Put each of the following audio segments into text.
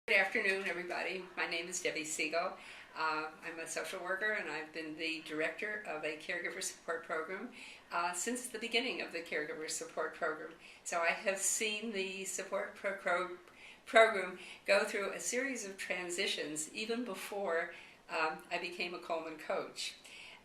Good afternoon, everybody. My name is Debbie Siegel. I'm a social worker, and I've been the director of a caregiver support program since the beginning of the caregiver support program. So I have seen the support program go through a series of transitions even before I became a Coleman coach.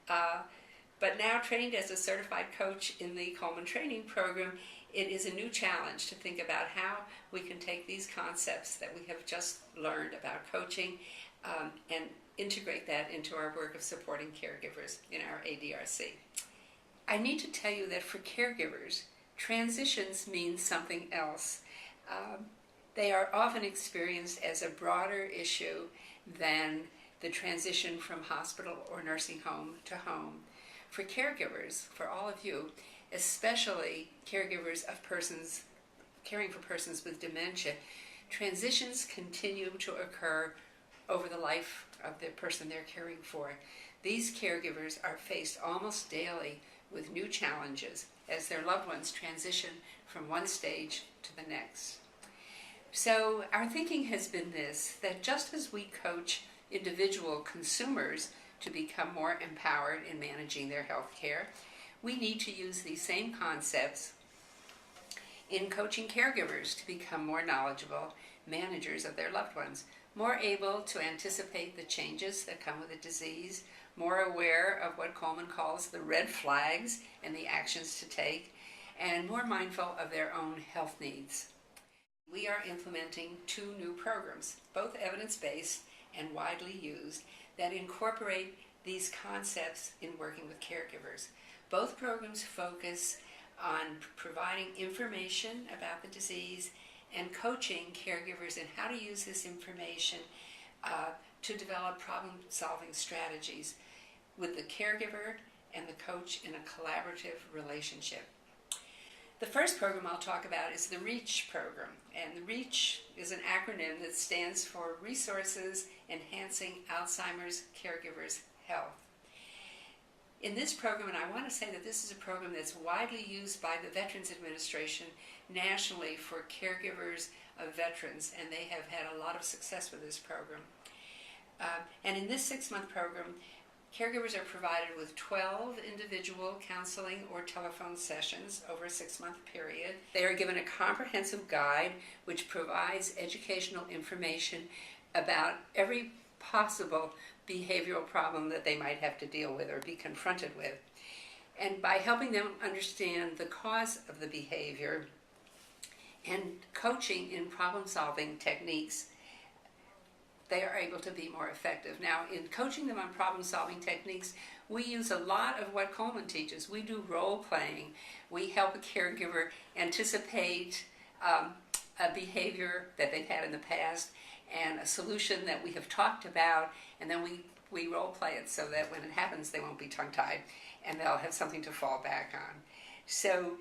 But now, trained as a certified coach in the Coleman training program, it is a new challenge to think about how we can take these concepts that we have just learned about coaching and integrate that into our work of supporting caregivers in our ADRC. I need to tell you that for caregivers, transitions mean something else. They are often experienced as a broader issue than the transition from hospital or nursing home to home. For caregivers, for all of you, especially caregivers of persons caring for persons with dementia, transitions continue to occur over the life of the person they're caring for. These caregivers are faced almost daily with new challenges as their loved ones transition from one stage to the next. So our thinking has been this, that just as we coach individual consumers to become more empowered in managing their health care, we need to use these same concepts in coaching caregivers to become more knowledgeable managers of their loved ones, more able to anticipate the changes that come with a disease, more aware of what Coleman calls the red flags and the actions to take, and more mindful of their own health needs. We are implementing two new programs, both evidence-based and widely used, that incorporate these concepts in working with caregivers. Both programs focus on providing information about the disease and coaching caregivers in how to use this information to develop problem-solving strategies with the caregiver and the coach in a collaborative relationship. The first program I'll talk about is the REACH program, and the REACH is an acronym that stands for Resources Enhancing Alzheimer's Caregivers' Health. In this program, and I want to say that this is a program that's widely used by the Veterans Administration nationally for caregivers of veterans, and they have had a lot of success with this program. And in this 6-month program, caregivers are provided with 12 individual counseling or telephone sessions over a 6-month period. They are given a comprehensive guide which provides educational information about every possible behavioral problem that they might have to deal with or be confronted with. And by helping them understand the cause of the behavior and coaching in problem-solving techniques, they are able to be more effective. Now, in coaching them on problem-solving techniques, we use a lot of what Coleman teaches. We do role-playing. We help a caregiver anticipate a behavior that they've had in the past and a solution that we have talked about, and then we role-play it so that when it happens, they won't be tongue-tied and they'll have something to fall back on. So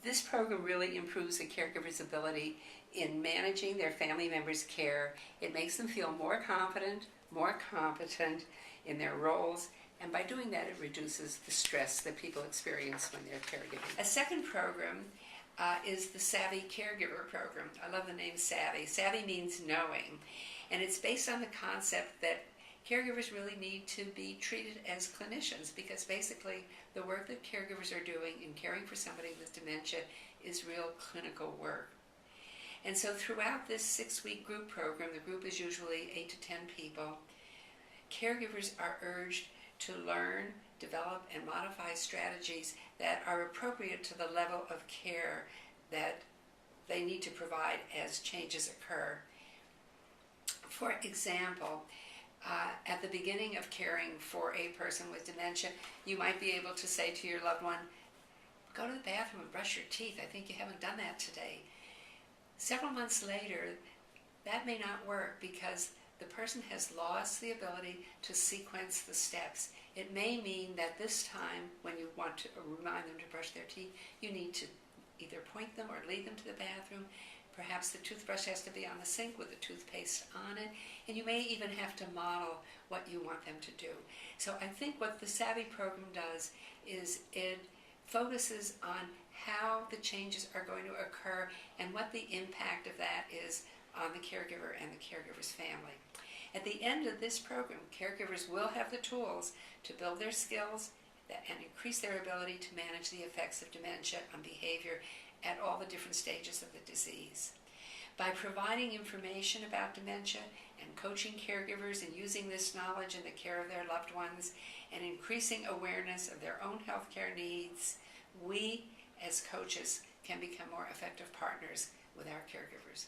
this program really improves the caregiver's ability in managing their family members' care. It makes them feel more confident, more competent in their roles, and by doing that, it reduces the stress that people experience when they're caregiving. A second program is the Savvy Caregiver Program. I love the name Savvy. Savvy means knowing, and it's based on the concept that caregivers really need to be treated as clinicians, because basically the work that caregivers are doing in caring for somebody with dementia is real clinical work. And so throughout this 6-week group program, the group is usually 8 to 10 people, caregivers are urged to learn, develop, and modify strategies that are appropriate to the level of care that they need to provide as changes occur. For example, at the beginning of caring for a person with dementia, you might be able to say to your loved one, "Go to the bathroom and brush your teeth. I think you haven't done that today." Several months later, that may not work because the person has lost the ability to sequence the steps. It may mean that this time, when you want to remind them to brush their teeth, you need to either point them or lead them to the bathroom. Perhaps the toothbrush has to be on the sink with the toothpaste on it, and you may even have to model what you want them to do. So I think what the Savvy program does is it focuses on how the changes are going to occur and what the impact of that is on the caregiver and the caregiver's family. At the end of this program, caregivers will have the tools to build their skills and increase their ability to manage the effects of dementia on behavior at all the different stages of the disease. By providing information about dementia and coaching caregivers in using this knowledge in the care of their loved ones and increasing awareness of their own healthcare needs, we as coaches can become more effective partners with our caregivers.